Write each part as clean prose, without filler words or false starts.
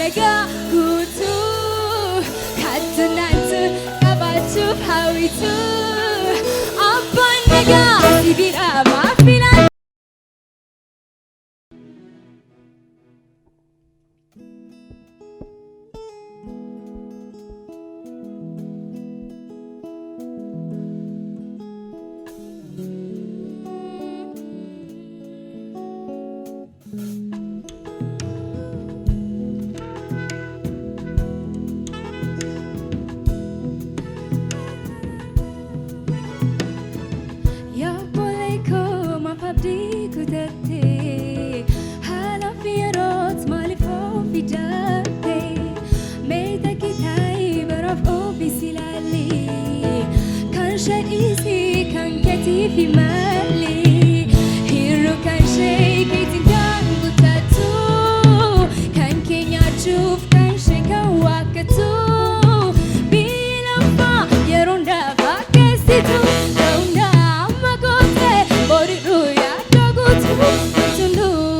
nega kutu katunantu kabachu hawitu apa nega sibira mafina في مالي هيرو كان شيء كيتين كان بوتاتو كان كينيا تشوف كان شيء كان واكتو بيلفا يرون دافا كسيتو روندا أما كوتي بوري رويا دوغوتو تندو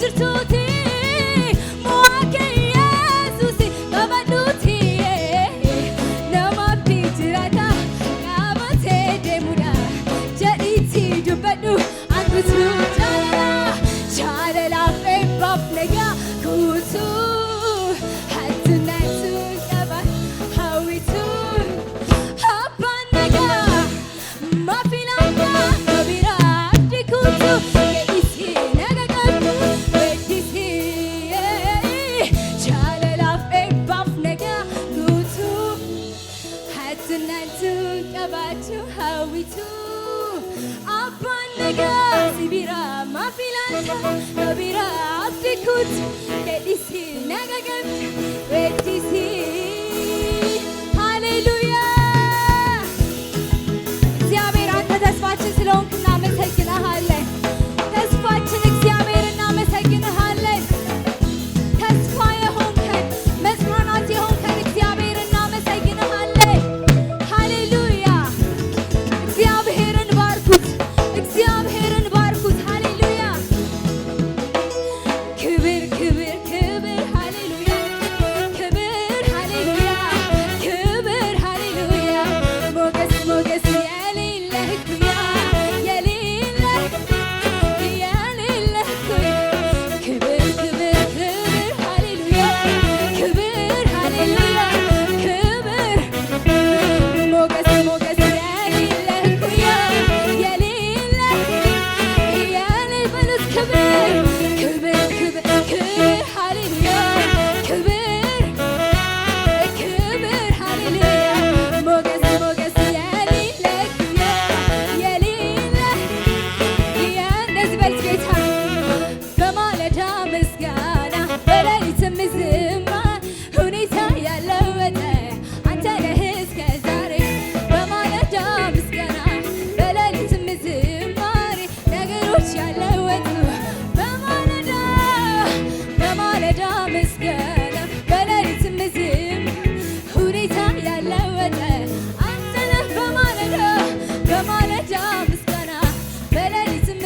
jirtuuti mu'aake Yesuusi qabadhuuti namaaf jiraata qabatee deemuudha jedhiitti dubbadhu anguutuu jaalalaaf eebbaaf nagaa guutuu hattunaatuun qaba hawwituu abbaan nagaa maafilaanga kabiraa abdii kuutuu jedhiitti naga qabdu weeddisii jaalalaaf eebbaaf nagaa guutuu hattunaatuun qabaachuu hawwituu abbaan nagaa sibiraa maafilaanga kabiraa abdii kuutuu jedhiitti naga qabdu weeddisii ሃሌሉያ እግዚአብሔር አንተ ተስፋችን ስለሆንክ እናመሰግንሃለን። ተስፋችን እግዚአብሔር እናመሰግንሃለን። ተስፋ የሆንከን መጽናናት የሆንከን እግዚአብሔር እናመሰግንሃለን። ሃሌሉያ እግዚአብሔርን ባርኩት፣ እግዚአብሔርን ባርኩት። ሃሌሉያ ክብር ክብር ክብር ሃሌሉያ ክብር ሃሌሉያ ክብር ሃሌሉያ ሞገስ ሞገስ የሌለህ ኩያ የሌለህ ኩያ ክብር ክብር ክብር ሃሌሉያ ክብር ሃሌሉያ ክብር ሞገስ ሞገስ የሌለህ ኩያ የሌለህ በሉት ክብር ክብር ክብር ክብር ሃሌሉያ ክብር ክብር ሃሌሉያ ሞገስ ሞገስ የሌለህ ኩያ የሌለህ እንደዚህ በሉት ጌታ በማለዳ ምስጋና በሌሊትም ዝማሬ ሁኔታ ያለወጠ አንተ ነህ እስከ ዛሬ በማለዳ ምስጋና በሌሊትም ዝማሬ ነገሮች ያለወጡ በማለዳ ምስጋና በሌሊትም ሁኔታ ያለወጠ አንተ ነህ በማለዳ ምስጋና በሌሊትም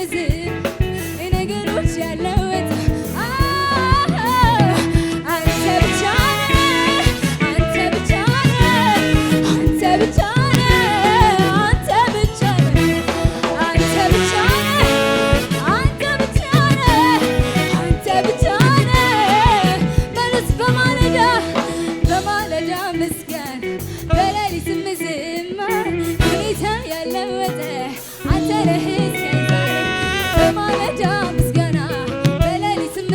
ነገሮች ያለወጡ አንተ ብቻ ነህ አንተ ብቻ ነህ አንተ ብቻ ነህ አንተ ብቻ ነህ አንተ ብቻ ነህ አንተ ብቻ ነህ አንተ ብቻ ነህ በሉት በማለዳ ምስጋና በሌሊትም ዝማሬ ሁኔታ ያለወጠ አንተ ነህ እስከ ዛሬ በማለዳ ምስጋና በሌሊትም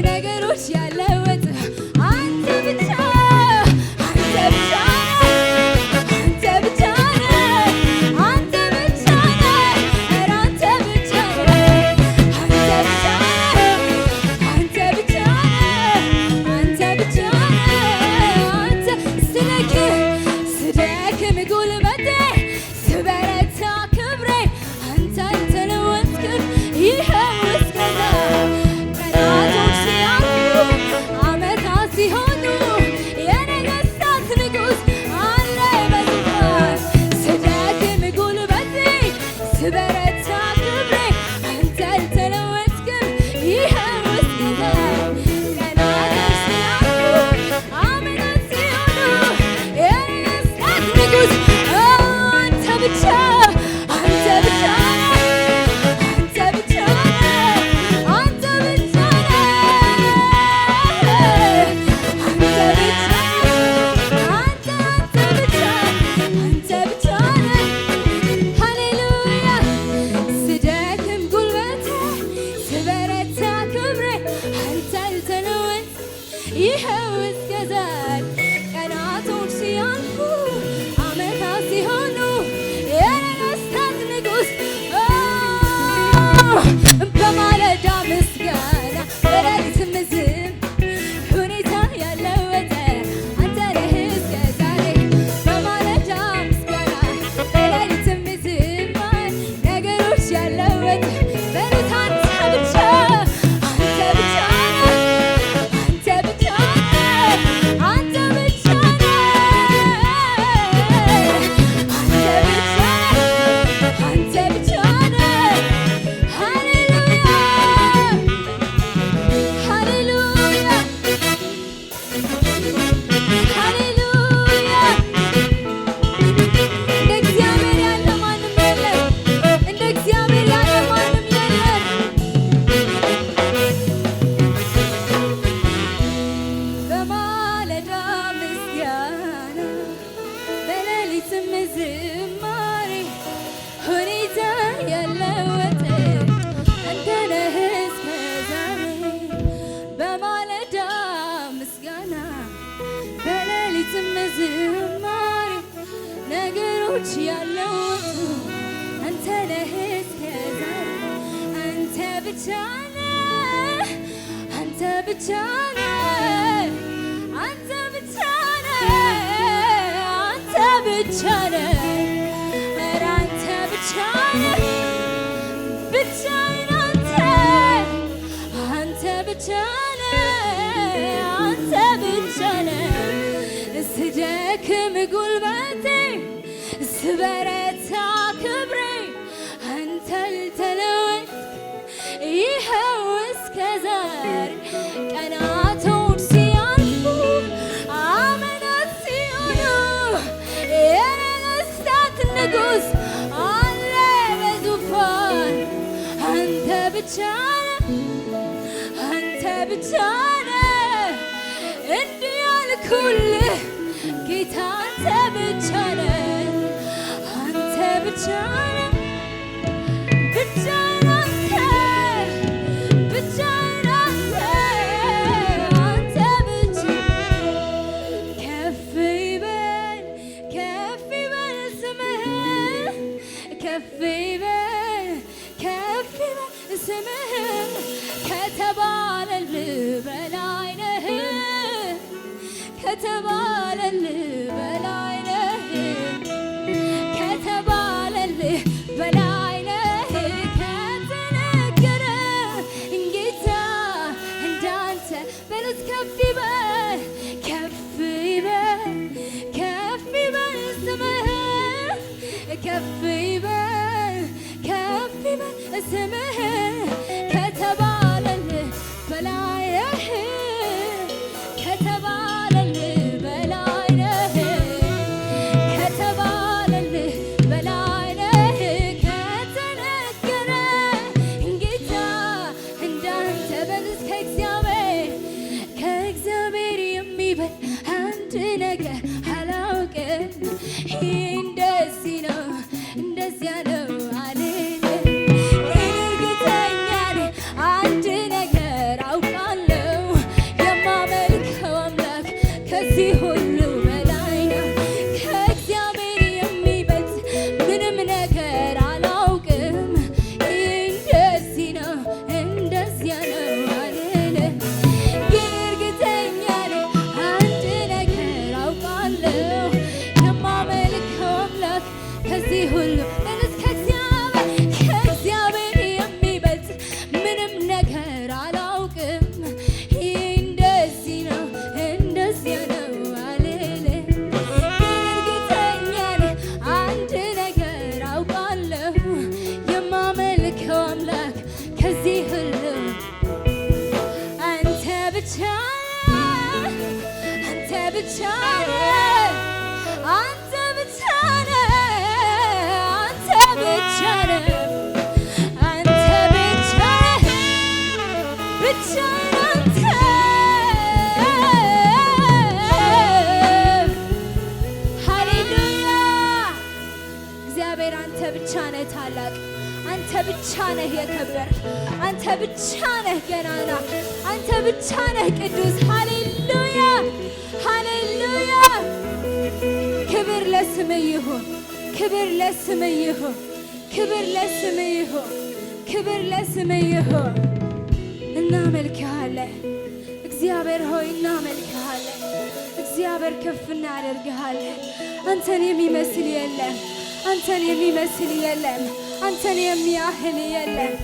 ነገሮች ያለወጠ አንተ ብቻ አንተ ብቻ አንተ ብቻ ነህ አንተ ብቻ ነህ ኧረ አንተ ብቻ ነህ አንተ ብቻ አንተ ብቻ አንተ ብቻ አንተ ስደክም ጉልበቴ ስበረታ ክብሬ አንተ አልተለወጥክም ይኸው እስከ ዛሬ ቀናቶች ሲያልፉ ዓመታት ሲሆኑ የነገሥታት ንጉሥ አለ በዙፋን ስደክም ጉልበቴ ስበረታ ክብሬ አንተ አልተለወጥክም ይኸው እስከ ዛሬ ቀናቶች ሲያልፉ ዓመታት ሲሆኑ የነገሥታት ንጉሥ አንተ ብቻ አንተ ብቻ አንተ ብቻ አንተ ብቻ አንተ ብቻ አንተ ብቻ አንተ ብቻ ሃሌሉያ ስደክም ጉልበቴ ስበረታ ክብሬ አንተ አልተለወጥክም ይኸው እስከ ዛሬ ቀናቶች ሲያልፉ ዓመታት ሲሆኑ የነገሥታት ንጉሥ በማለዳ ምስጋና በሌሊትም ሁኔታ ያለወጠ አንተ ነህ እስከ ዛሬ በማለዳ ምስጋና በሌሊትም ነገሮች ያለወጠ በሉት አንተ ብቻ አንተ ብቻ አንተ ብቻ አንተ ብቻ ነህ አንተ ብቻ ነህ አንተ ብቻ ነህ አንተ ብቻ ነህ ኧረ አንተ ብቻ ነህ ብቻዬን አንተ ብቻ ነህ አንተ ብቻ ነህ ስደክም ጉልበቴ ስበረታ ክብሬ አንተ አልተለወጥክ ይኸው እስከ ዛሬ ቀናቶች ሲያልፉ ዓመታት ሲሆኑ የነገሥታት ንጉሥ አለ በዙፋን አንተ ብቻ ነህ አንተ ብቻ ነህ እንዲህ ያልኩልህ ጌታ አንተ ብቻ ነህ አንተ ብቻ ነህ ብቻዬን አንተ ብቻዬን አንተ ብቻ ከፍ ይበል ስምህ ከፍ ይበል ስምህ ከተባለልህ በላይ ነህ ከተባለልህ በላይ ነህ ከተባለልህ በላይ ነህ ከተነገረ ጌታ እንዳንተ በሉት ከፍ ይበል ስምህ ከፍ ይበል ስምህ ከተባለልህ በላይ ነህ ከተባለልህ በላይ ነህ ከተባለልህ በላይ ነህ ከተነገረ ጌታ እንዳንተ በሉት ከእግዚአብሔር የሚበልጥ አንድ ነገር አላውቅም እንደዚህ ነው እንደዚያ ነው አልልም እርግጠኛ ነኝ አንድ ነገር አውቃለሁ የማመልከው አምላክ ከዚህ ሁሉ በላይ ነው ከእግዚአብሔር የሚበልጥ ምንም ነገር አላውቅም እንደዚህ ነው እንደዚያ ነው አልልም እርግጠኛ ነኝ አንድ ነገር አውቃለሁ የማመልከው አምላክ ከዚህ ሁሉ ከእግዚአብሔር የሚበልጥ ምንም ነገር አላውቅም እንደዚህ ነው እንደዚያ ነው አልልም እርግጠኛ ነኝ አንድ ነገር አውቃለሁ የማመልከው አምላክ ከዚህ ሁሉ አንተ ብቻ አንተ ብቻ አንተ ብቻ ነህ አንተ ብቻ ነህ አንተ ብቻ ነህ ብቻዬን አንተ ሃሌሉያ እግዚአብሔር አንተ ብቻ ነህ ታላቅ አንተ ብቻ ነህ የከበርክ አንተ ብቻ ነህ ገናና አንተ ብቻ ነህ ቅዱስ ሃሌሉያ ሃሌሉያ ክብር ለስምህ ይሁን ክብር ለስምህ ይሁን ክብር ለስምህ ይሁን ክብር ለስምህ ይሁን እናመልክሃለን እግዚአብሔር ሆይ እናመልክሃለን እግዚአብሔር ከፍ እናደርግሃለን አንተን የሚመስል የለም አንተን የሚመስል የለም አንተን የሚያህል የለም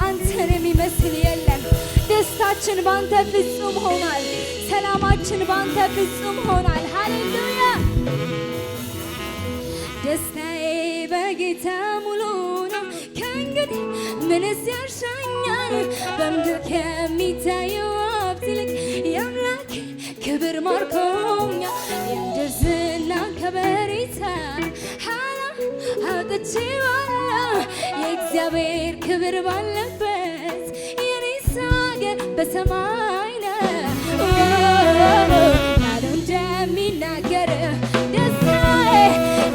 አንተን የሚመስል የለም ደስታችን ባንተ ፍጹም ሆኗል ሰላማችን ባንተ ፍጹም ሆኗል ሃሌሉያ ደስታዬ በጌታ ሙሉ ነው ከእንግዲህ ምንስ ያሻኛል በምድር ከሚታየው ሀብት ይልቅ የአምላክ ክብር ማርኮኛል የምድር ዝና ከበሬታ አውጥቼዋለሁ የእግዚአብሔር ክብር ባለበት የኔስ አገር በሰማይ ነው ያለው እንደሚናገር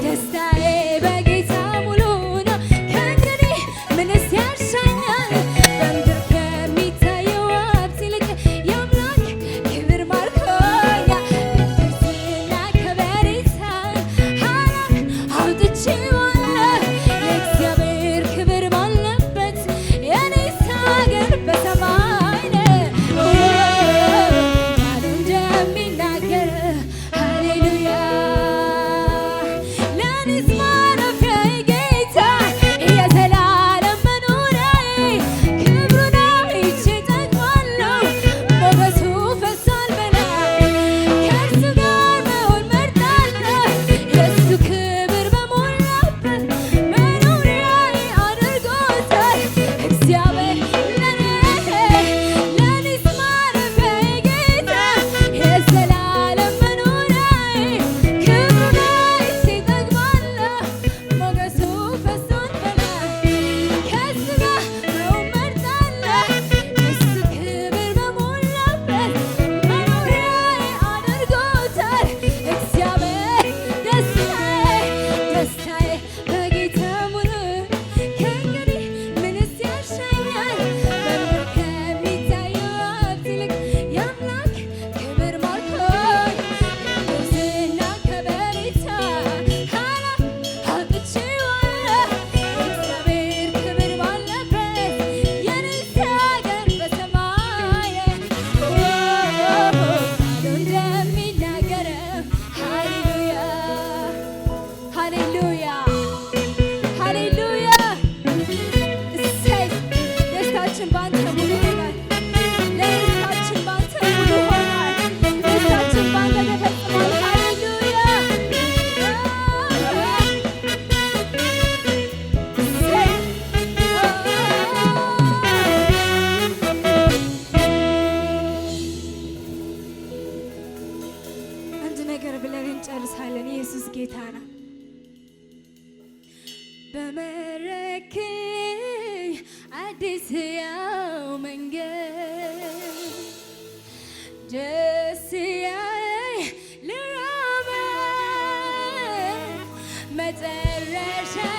ደስታዬ በጌታ ሙሉ ነው ከእንግዲህ ምንስ ያሻኛል በምድር ከሚታየው ሀብት ይልቅ የአምላክ ክብር ማርኮኛል የምድር ዝና ከበሬታ አውጥቼዋለሁ የእግዚአብሔር ክብር ባለበት የኔስ ሕያው መንገድ ደስ ያለኝ ልራመድ መጨረሻዬ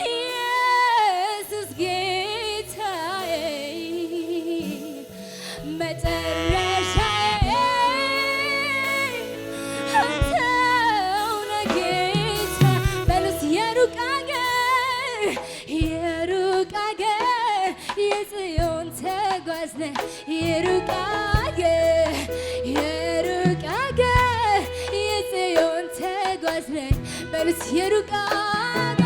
ኢየሱስ ጌታዬ መጨረሻዬ አንተው ነህ ጌታ በሉት የሩቅ አገር የጽዮን ተጓዥ ነኝ የሩቅ አገር የጽዮን ተጓዥ ነኝ በሉት የሩቅ አገር